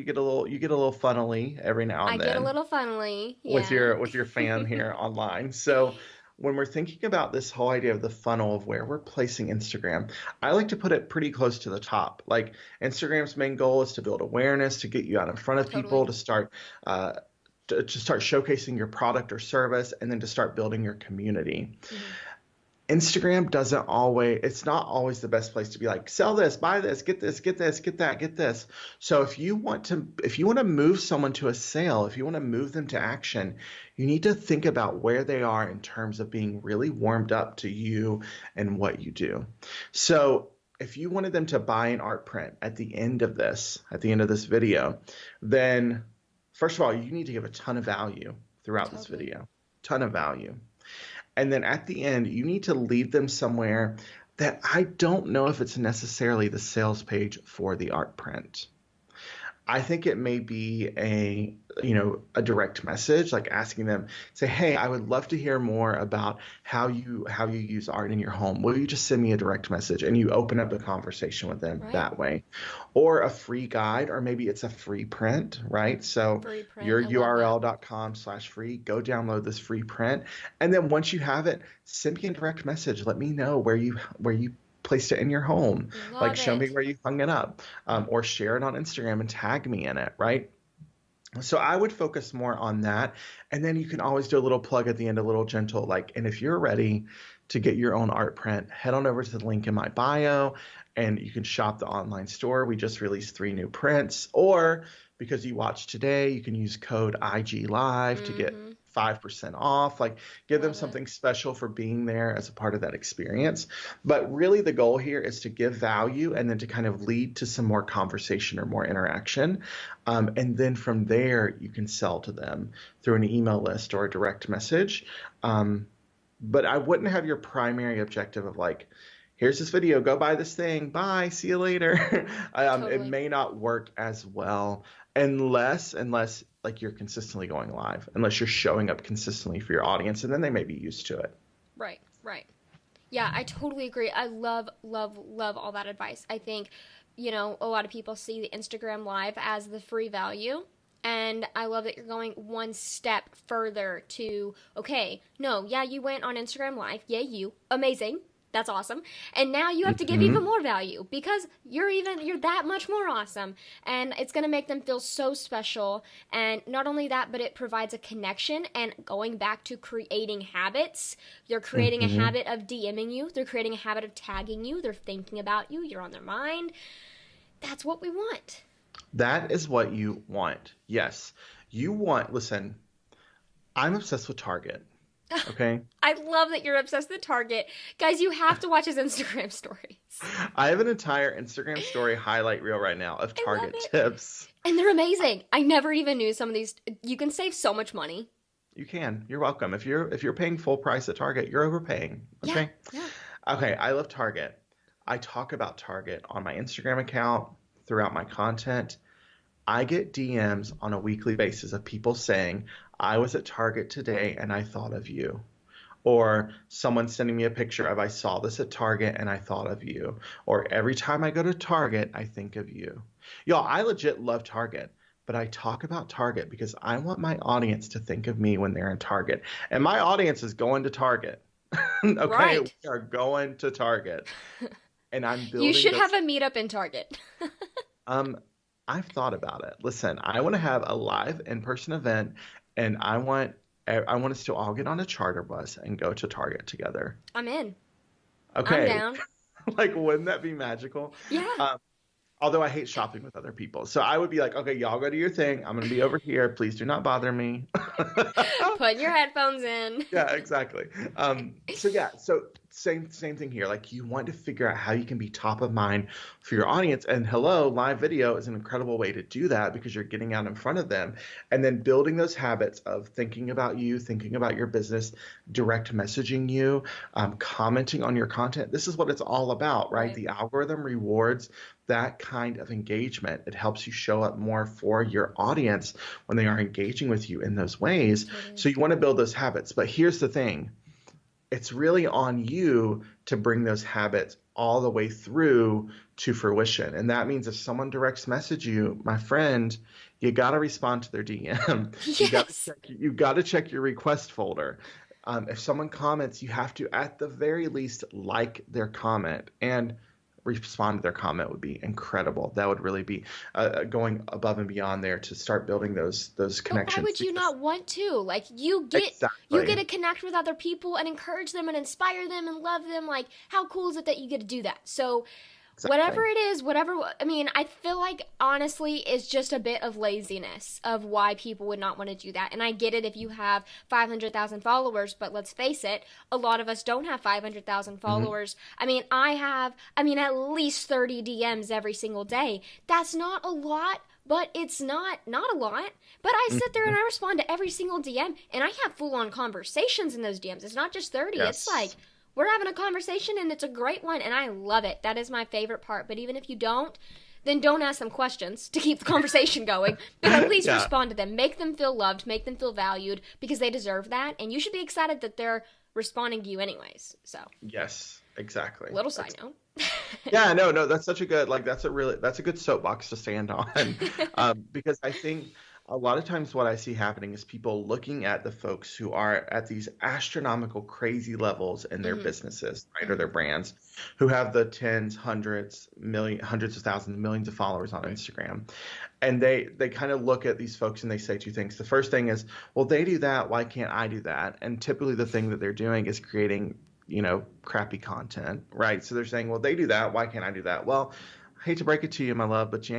get a little funnily every now I and get a then little funnily. with Yeah. your fan here online. So when we're thinking about this whole idea of the funnel of where we're placing Instagram, I like to put it pretty close to the top. Like Instagram's main goal is to build awareness, to get you out in front of people, Totally. uh, to start showcasing your product or service, and then to start building your community. Mhm. Instagram it's not always the best place to be like, sell this, buy this, get this, get this, get that, get this. So if you want to move someone to a sale, if you want to move them to action, you need to think about where they are in terms of being really warmed up to you and what you do. So if you wanted them to buy an art print at the end of this video, then first of all, you need to give a ton of value throughout this Totally. video, ton of value. And then at the end, you need to lead them somewhere that I don't know if it's necessarily the sales page for the art print. I think it may be a direct message, like asking them, say, hey, I would love to hear more about how you use art in your home. Will you just send me a direct message? And you open up the conversation with them Right. that way. Or a free guide, or maybe it's a free print, right? So Free print. your I love that. url.com/free, go download this free print. And then once you have it, send me a direct message. Let me know where you placed it in your home. Like, Love show me it. where you hung it up, or share it on Instagram and tag me in it, right? So I would focus more on that. And then you can always do a little plug at the end, a little gentle, like, and if you're ready to get your own art print, head on over to the link in my bio and you can shop the online store. We just released 3 new prints. Or because you watched today, you can use code IG Live to get Mhm. 5% off, like give them Love it. something special for being there as a part of that experience. But really the goal here is to give value and then to kind of lead to some more conversation or more interaction. And then from there, you can sell to them through an email list or a direct message. But I wouldn't have your primary objective of like, here's this video, go buy this thing, bye, see you later. It Totally. may not work as well unless like you're consistently going live, unless you're showing up consistently for your audience, and then they may be used to it. Right, right. Yeah, I totally agree. I love, love, love all that advice. I think, a lot of people see the Instagram Live as the free value. And I love that you're going one step further to, okay, no, yeah, you went on Instagram Live. Yay, you. Amazing. That's awesome. And now you have to give Hmm. even more value because you're that much more awesome. And it's going to make them feel so special. And not only that, but it provides a connection. And going back to creating habits, you're creating a Hmm. habit of DMing you. They're creating a habit of tagging you. They're thinking about you. You're on their mind. That's what we want. That is what you want. Yes. Listen, I'm obsessed with Target. Okay. I love that you're obsessed with Target. Guys, you have to watch his Instagram stories. I have an entire Instagram story highlight reel right now of I love Target it. tips. And they're amazing. I never even knew some of these. You can save so much money. You can. You're welcome. If you're paying full price at Target, you're overpaying. Yeah, Okay. yeah. Okay. I love Target. I talk about Target on my Instagram account, throughout my content. I get DMs on a weekly basis of people saying, I was at Target today and I thought of you. Or someone sending me a picture of, I saw this at Target and I thought of you. Or every time I go to Target, I think of you. Y'all, I legit love Target, but I talk about Target because I want my audience to think of me when they're in Target. And my audience is going to Target. Okay, Right. we are going to Target. And I'm You building should those. have a meetup in Target. Um, I've thought about it. Listen, I want to have a live in-person event, and I want us to all get on a charter bus and go to Target together. I'm in. I'm Okay, down. like wouldn't that be magical? Yeah. Um, Although I hate shopping with other people, so I would be like, okay, y'all go do your thing. I'm gonna be over here. Please do not bother me. Put your headphones in. Yeah, exactly. So same thing here. Like you want to figure out how you can be top of mind for your audience. And hello, live video is an incredible way to do that because you're getting out in front of them and then building those habits of thinking about you, thinking about your business, direct messaging you, commenting on your content. This is what it's all about, right? Right. The algorithm rewards that kind of engagement. It helps you show up more for your audience when they are engaging with you in those ways. Totally. So you want to build those habits. But here's the thing. It's really on you to bring those habits all the way through to fruition. And that means if someone directs message you, my friend, you got to respond to their DM. Yes. You got to check your request folder. If someone comments, you have to, at the very least, like their comment and respond to their comment would be incredible. That would really be going above and beyond there to start building those But connections. why would you Because not want to? Like you get exactly, to connect with other people and encourage them and inspire them and love them. Like how cool is it that you get to do that? So whatever exactly. it is, I feel like honestly it's just a bit of laziness of why people would not want to do that. And I get it if you have 500,000 followers, but let's face it, a lot of us don't have 500,000 Hmm. followers. I have at least 30 DMs every single day. That's not a lot, but it's not a lot. But I sit there and I respond to every single DM and I have full on conversations in those DMs. It's not just 30. It's like Yes. we're having a conversation and it's a great one and I love it. That is my favorite part. But even if you don't, then don't ask them questions to keep the conversation going, but at least Yeah. respond to them. Make them feel loved, make them feel valued because they deserve that. And you should be excited that they're responding to you anyways. So, Yes. Exactly. little side note. Yeah, no, that's such a good, like, that's a good soapbox to stand on. Because I think a lot of times what I see happening is people looking at the folks who are at these astronomical, crazy levels in their Hmm. businesses, right, or their Hmm. brands, who have the tens, hundreds of thousands, millions of followers on Right. Instagram. And they kind of look at these folks and they say two things. The first thing is, well, they do that, why can't I do that? And typically the thing that they're doing is creating crappy content, right? So they're saying, well, they do that, why can't I do that? Well, hate to break it to you, my love, but you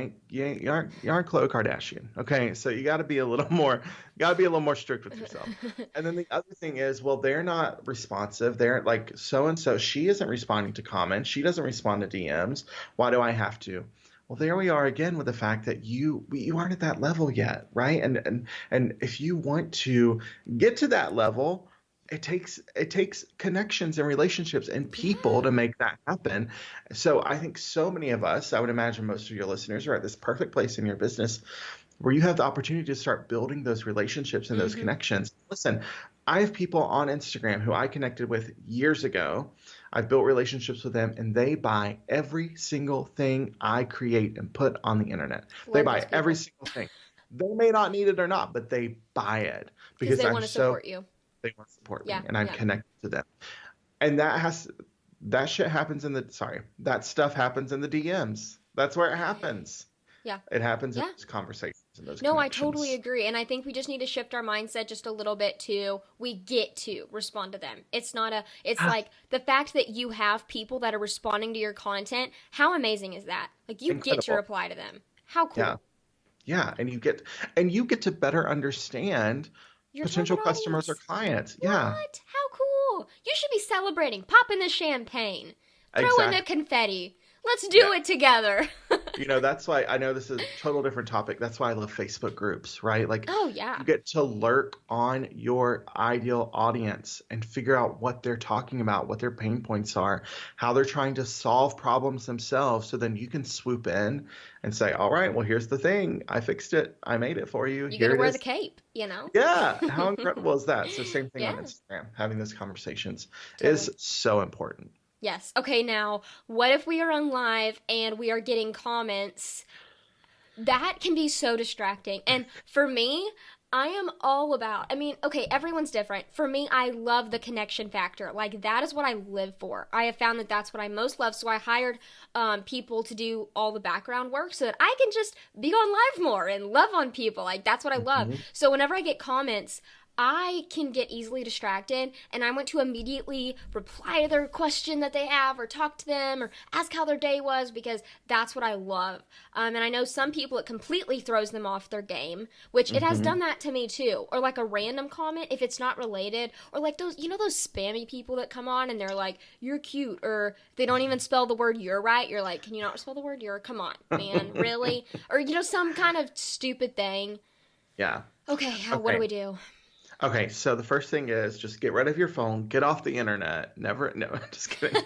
aren't Khloe Kardashian. Okay, so you got to be a little more, strict with yourself. And then the other thing is, well, they're not responsive. They're like so and so. She isn't responding to comments. She doesn't respond to DMs. Why do I have to? Well, there we are again with the fact that you aren't at that level yet, right? And if you want to get to that level, it takes connections and relationships and people Yeah. to make that happen. So I think so many of us, I would imagine most of your listeners are at this perfect place in your business where you have the opportunity to start building those relationships and those Mm-hmm. connections. Listen, I have people on Instagram who I connected with years ago. I've built relationships with them and they buy every single thing I create and put on the internet. They Love those buy every people single thing. They may not need it or not, but they buy it because because they want to support you. they want to support me Yeah, and I'm yeah, connected to them. And that shit happens that stuff happens in the DMs. That's where it happens. yeah, It happens in yeah. those conversations and those No, I totally connections. agree. And I think we just need to shift our mindset just a little bit to we get to respond to them. It's like the fact that you have people that are responding to your content. How amazing is that? Like you get to Incredible. reply to them. How Yeah. cool. Yeah. And you get to better understand Your potential target customers or audience. clients. Yeah. What? How cool. You should be celebrating. Pop in the champagne. Throw in the Exactly. confetti. Let's do it together. That's why I know this is a total different topic. That's why I love Facebook groups, right? Like Oh, yeah. you get to lurk on your ideal audience and figure out what they're talking about, what their pain points are, how they're trying to solve problems themselves. So then you can swoop in and say, all right, well, here's the thing. I fixed it. I made it for you. You get Here to it wear the is. cape, you know? Yeah. How incredible is that? So same thing on Yeah, Instagram. Having those conversations totally. is so important. Yes. Okay, now, what if we are on live and we are getting comments? That can be so distracting. And for me, I am all about, I mean, okay, everyone's different. For me, I love the connection factor. Like, that is what I live for. I have found that that's what I most love. So I hired people to do all the background work so that I can just be on live more and love on people. Like, that's what I love. Mhm. So whenever I get comments, I can get easily distracted and I want to immediately reply to their question that they have or talk to them or ask how their day was because that's what I love. And I know some people it completely throws them off their game, which it has Mhm. done that to me too. Or like a random comment if it's not related or like those, those spammy people that come on and they're like, you're cute or they don't even spell the word you're right. You're like, can you not spell the word you're? Come on, man, really? Or, some kind of stupid thing. Yeah. Okay, what do Okay. we do? Okay, so the first thing is just get rid of your phone, get off the internet. Never, no, just kidding.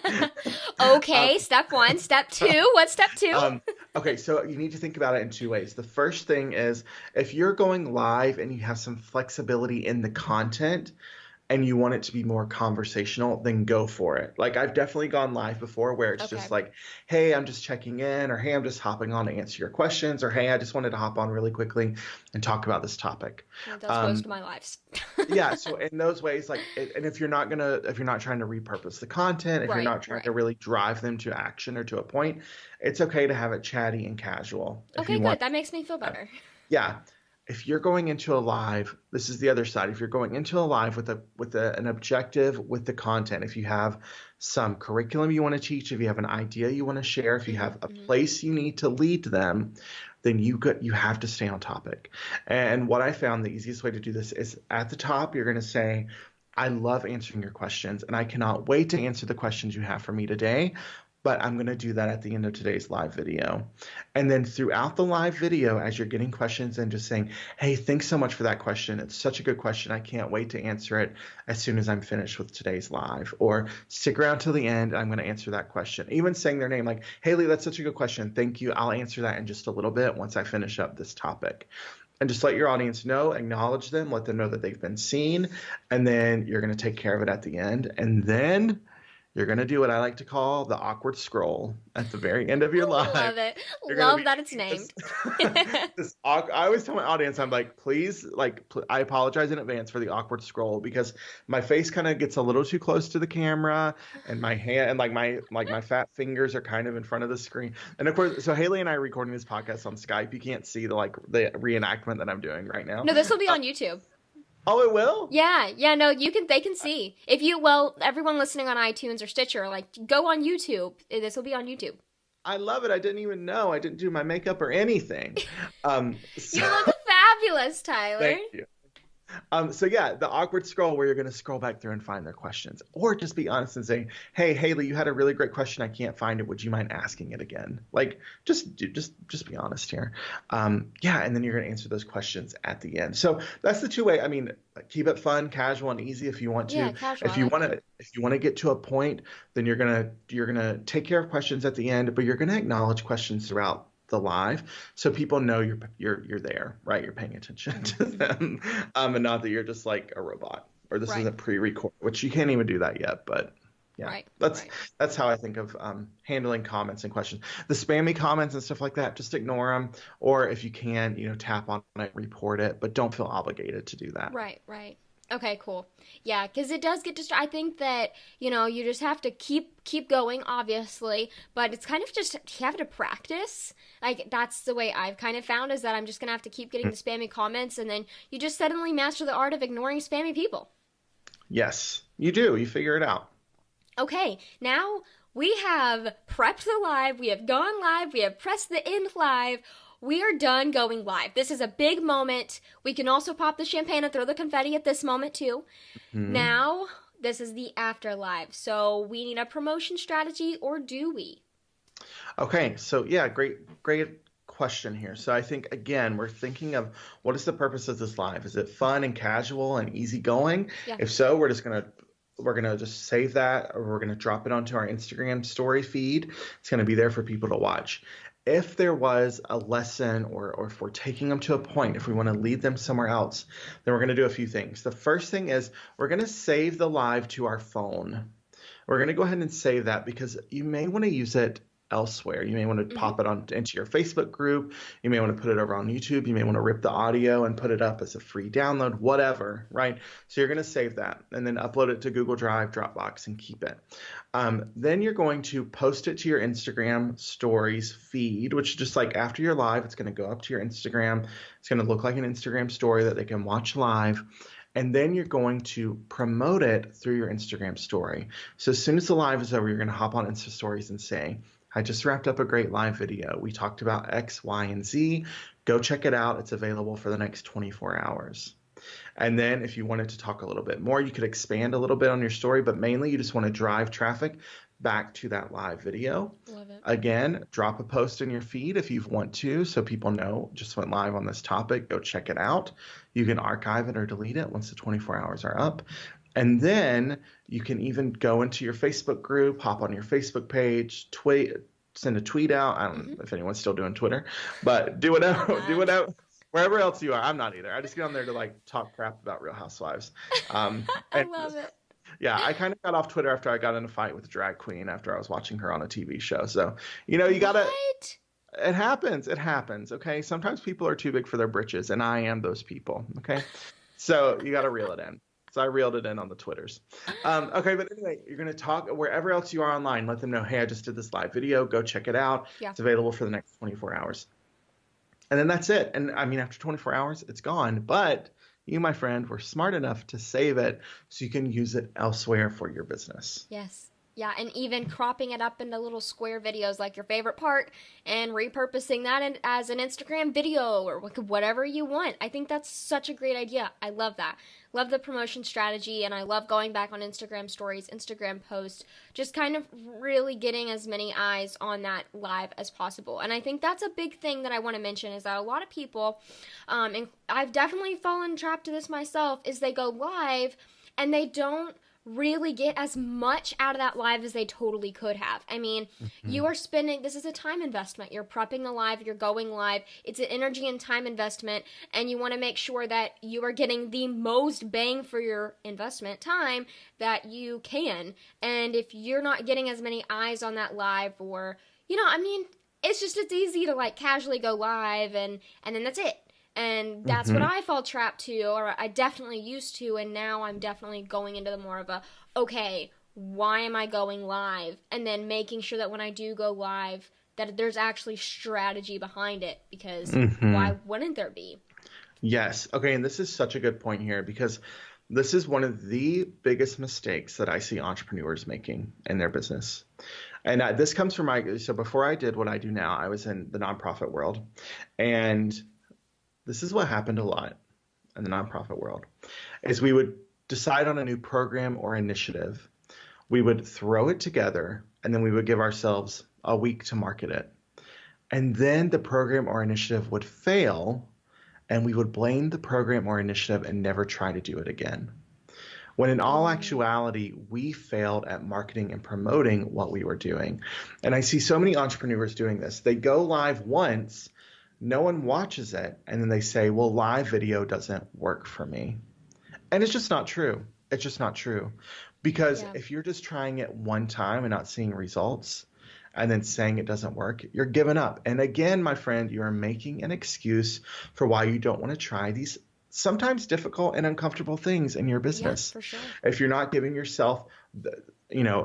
Um, Okay, step one. Step two. What's step two? um, okay, so you need to think about it in two ways. The first thing is if you're going live and you have some flexibility in the content, and you want it to be more conversational, then go for it. Like I've definitely gone live before where it's Okay. just like, hey, I'm just checking in, or hey, I'm just hopping on to answer your questions, or hey, I just wanted to hop on really quickly and talk about this topic. That's most Um, of my lives. yeah, so in those ways, like, and if you're not trying to repurpose the content, if you're Right, not trying right. to really drive them to action or to a point, it's okay to have it chatty and casual if Okay, you good. want. That makes me feel better. Yeah, if you're going into a live, this is the other side. If you're going into a live an objective with the content, if you have some curriculum you want to teach, if you have an idea you want to share, if you Hmm. have a Hmm. place you need to lead them, then you have to stay on topic. And what I found the easiest way to do this is at the top, you're going to say, I love answering your questions, and I cannot wait to answer the questions you have for me today. But I'm going to do that at the end of today's live video. And then throughout the live video, as you're getting questions and just saying, hey, thanks so much for that question. It's such a good question. I can't wait to answer it as soon as I'm finished with today's live. Or stick around till the end. I'm going to answer that question. Even saying their name like, Haley, that's such a good question. Thank you. I'll answer that in just a little bit once I finish up this topic. And just let your audience know, acknowledge them, let them know that they've been seen. And then you're going to take care of it at the end. And then you're going to do what I like to call the awkward scroll at the very end of your live. Love it. You're going to Love be that it's doing named. I always tell my audience, I'm like, please, I apologize in advance for the awkward scroll because my face kind of gets a little too close to the camera and my hand and my fat fingers are kind of in front of the screen. And of course, so Haley and I are recording this podcast on Skype. You can't see the reenactment that I'm doing right now. No, this will be on YouTube. Oh, it will? Yeah, no, they can see. If you, well, everyone listening on iTunes or Stitcher, like, go on YouTube. This will be on YouTube. I love it. I didn't even know. I didn't do my makeup or anything. So You look fabulous, Tyler. thank you. So yeah, the awkward scroll where you're going to scroll back through and find their questions, or just be honest and say, "Hey, Haley, you had a really great question. I can't find it. Would you mind asking it again?" Like, just be honest here. Yeah, and then you're going to answer those questions at the end. So that's the two way. I mean, keep it fun, casual, and easy if you want Yeah, to. casual. If I you like want that. to, if you want to get to a point, then you're gonna take care of questions at the end, but you're going to acknowledge questions throughout the live so people know you're there, right? You're paying attention to them, and not that you're just like a robot or this Right. isn't pre-recorded, which you can't even do that yet. But yeah, Right. that's Right. that's how I think of handling comments and questions. The spammy comments and stuff like that, just ignore them, or if you can, tap on it, report it, but don't feel obligated to do that. Right, right. Okay, cool. Yeah, because it does get I think that you just have to keep going, obviously, but it's kind of just you have to practice. Like that's the way I've kind of found is that I'm just gonna have to keep getting the spammy comments, and then you just suddenly master the art of ignoring spammy people. Yes, you do. You figure it out. Okay, now we have prepped the live, we have gone live, we have pressed the end live. We are done going live. This is a big moment. We can also pop the champagne and throw the confetti at this moment too. Mhm. Now, this is the after live. So, we need a promotion strategy, or do we? Okay, so yeah, great question here. So I think again, we're thinking of what is the purpose of this live? Is it fun and casual and easygoing? Yeah. If so, we're gonna just save that, or we're gonna drop it onto our Instagram story feed. It's gonna be there for people to watch. If there was a lesson, or if we're taking them to a point, if we want to lead them somewhere else, then we're gonna do a few things. The first thing is we're gonna save the live to our phone. We're going to go ahead and save that because you may want to use it elsewhere. You may want to Mm-hmm. pop it into your Facebook group. You may want to put it over on YouTube. You may want to rip the audio and put it up as a free download, whatever, right? So you're going to save that and then upload it to Google Drive, Dropbox, and keep it. Then you're going to post it to your Instagram stories feed, which is just like after you're live, it's going to go up to your Instagram. It's going to look like an Instagram story that they can watch live. And then you're going to promote it through your Instagram story. So as soon as the live is over, you're going to hop on Insta stories and say, I just wrapped up a great live video. We talked about X, Y, and Z. Go check it out. It's available for the next 24 hours. And then if you wanted to talk a little bit more, you could expand a little bit on your story, but mainly you just want to drive traffic back to that live video. Love it. Again, drop a post in your feed if you want to, so people know just went live on this topic. Go check it out. You can archive it or delete it once the 24 hours are up. And then you can even go into your Facebook group, hop on your Facebook page, send a tweet out. I don't know if anyone's still doing Twitter, but do whatever, do whatever, wherever else you are. I'm not either. I just get on there to like talk crap about Real Housewives. I And love it. yeah, I kind of got off Twitter after I got in a fight with a drag queen after I was watching her on a TV show. So, you gotta, What? it happens. It happens. Okay. Sometimes people are too big for their britches, and I am those people. Okay. So you gotta reel it in. So I reeled it in on the Twitters. Okay, but anyway, you're gonna talk wherever else you are online. Let them know, hey, I just did this live video. Go check it out. Yeah. It's available for the next 24 hours. And then that's it. And I mean, after 24 hours, it's gone. But you, my friend, were smart enough to save it so you can use it elsewhere for your business. Yes. Yeah, and even cropping it up into little square videos like your favorite part and repurposing that as an Instagram video or whatever you want. I think that's such a great idea. I love that. Love the promotion strategy, and I love going back on Instagram stories, Instagram posts, just kind of really getting as many eyes on that live as possible. And I think that's a big thing that I want to mention is that a lot of people, and I've definitely fallen trapped to this myself, is they go live and they don't really get as much out of that live as they totally could have. I mean, you are spending, this is a time investment. You're prepping the live, you're going live. It's an energy and time investment, and you want to make sure that you are getting the most bang for your investment time that you can. And if you're not getting as many eyes on that live, or, I mean, it's easy to like casually go live and then that's it. And that's what I fall trapped to, or I definitely used to, and now I'm definitely going into the more of a, okay, why am I going live? And then making sure that when I do go live, that there's actually strategy behind it, because why wouldn't there be? Yes. Okay. And this is such a good point here because this is one of the biggest mistakes that I see entrepreneurs making in their business. And this comes from so before I did what I do now, I was in the nonprofit world. And this is what happened a lot in the nonprofit world is we would decide on a new program or initiative. We would throw it together and then we would give ourselves a week to market it. And then the program or initiative would fail and we would blame the program or initiative and never try to do it again. When in all actuality, we failed at marketing and promoting what we were doing. And I see so many entrepreneurs doing this. They go live once, no one watches it, and then they say, well, live video doesn't work for me. And it's just not true. It's just not true. Because if you're just trying it one time and not seeing results, and then saying it doesn't work, you're giving up. And again, my friend, you're making an excuse for why you don't want to try these sometimes difficult and uncomfortable things in your business. Yeah, for sure. If you're not giving yourself,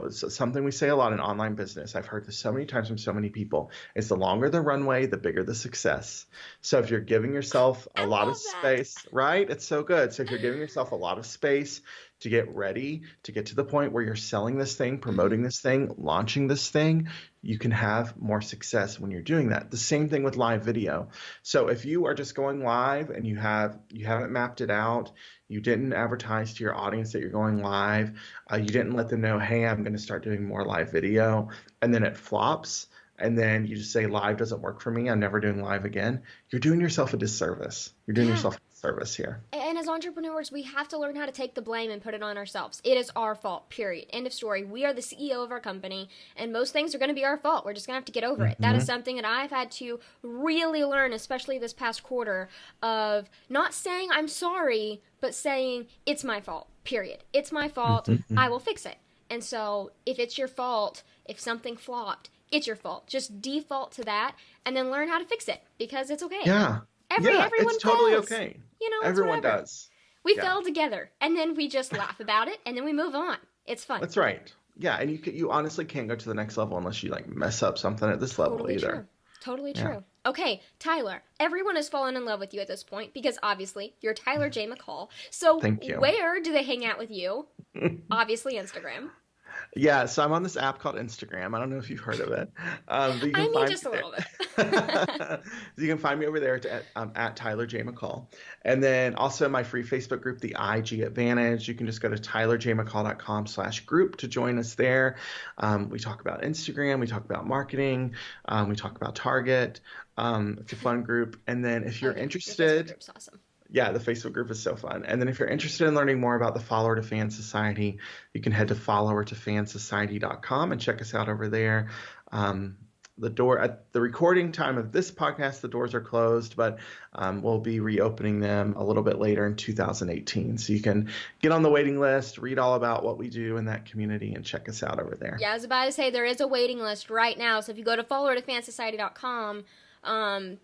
something we say a lot in online business, I've heard this so many times from so many people, is the longer the runway, the bigger the success. So if you're giving yourself a lot of space, right? It's so good. So if you're giving yourself a lot of space to get ready, to get to the point where you're selling this thing, promoting this thing, launching this thing, you can have more success when you're doing that. The same thing with live video. So if you are just going live and you haven't mapped it out, you didn't advertise to your audience that you're going live, you didn't let them know, hey, I'm going to start doing more live video, and then it flops, and then you just say live doesn't work for me, I'm never doing live again, you're doing yourself a disservice. You're doing yourself a disservice here. And as entrepreneurs, we have to learn how to take the blame and put it on ourselves. It is our fault, period. End of story. We are the CEO of our company, and most things are going to be our fault. We're just going to have to get over it. That is something that I've had to really learn, especially this past quarter, of not saying I'm sorry, but saying it's my fault, period. It's my fault. I will fix it. And so if it's your fault, if something flopped, it's your fault. Just default to that and then learn how to fix it because it's okay. Yeah. Everyone it's totally fails. okay. Everyone does. We fail together, and then we just laugh about it, and then we move on. It's fun. That's right. Yeah, and you honestly can't go to the next level unless you mess up something at this level either. True. Totally true. Okay, Tyler, everyone has fallen in love with you at this point because obviously you're Tyler J. McCall. So Thank you. Where do they hang out with you? Obviously Instagram. Yeah, so I'm on this app called Instagram. I don't know if you've heard of it. But you can find just a little bit. You can find me over there at Tyler J. McCall. And then also my free Facebook group, the IG Advantage. You can just go to tylerjmccall.com/group to join us there. We talk about Instagram. We talk about marketing. We talk about Target. It's a fun group. And then if you're interested... The Facebook group's awesome. Yeah, the Facebook group is so fun. And then if you're interested in learning more about the Follower to Fan Society, you can head to followertofansociety.com and check us out over there. At the recording time of this podcast, the doors are closed, but we'll be reopening them a little bit later in 2018. So you can get on the waiting list, read all about what we do in that community, and check us out over there. Yeah, I was about to say there is a waiting list right now. So if you go to followertofansociety.com,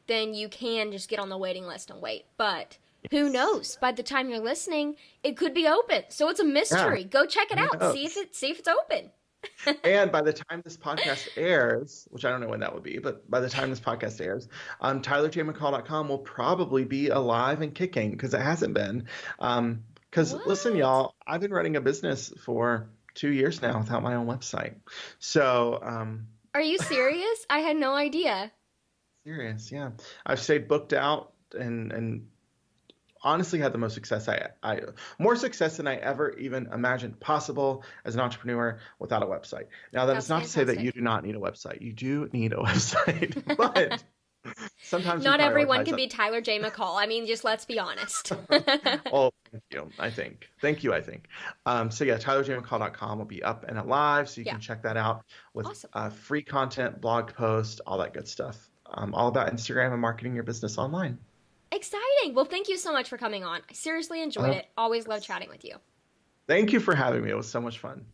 then you can just get on the waiting list and wait. But who knows? By the time you're listening, it could be open. So it's a mystery. Yeah. Go check it out. See if it's open. And by the time this podcast airs, which I don't know when that would be, but by the time this podcast airs, tylerjmccall.com will probably be alive and kicking because it hasn't been. Because listen, y'all, I've been running a business for 2 years now without my own website. So, are you serious? I had no idea. Serious, yeah. I've stayed booked out and honestly had the most success more success than I ever even imagined possible as an entrepreneur without a website. Now that's not fantastic. To say that you do not need a website. You do need a website, but sometimes not everyone can be Tyler J. McCall. I mean, just let's be honest. Oh, thank you. I think. So yeah, tylerjmccall.com will be up and alive, so you can check that out with free content, blog posts, all that good stuff. All about Instagram and marketing your business online. Exciting. Well, thank you so much for coming on. I seriously enjoyed it. Always love chatting with you. Thank you for having me. It was so much fun.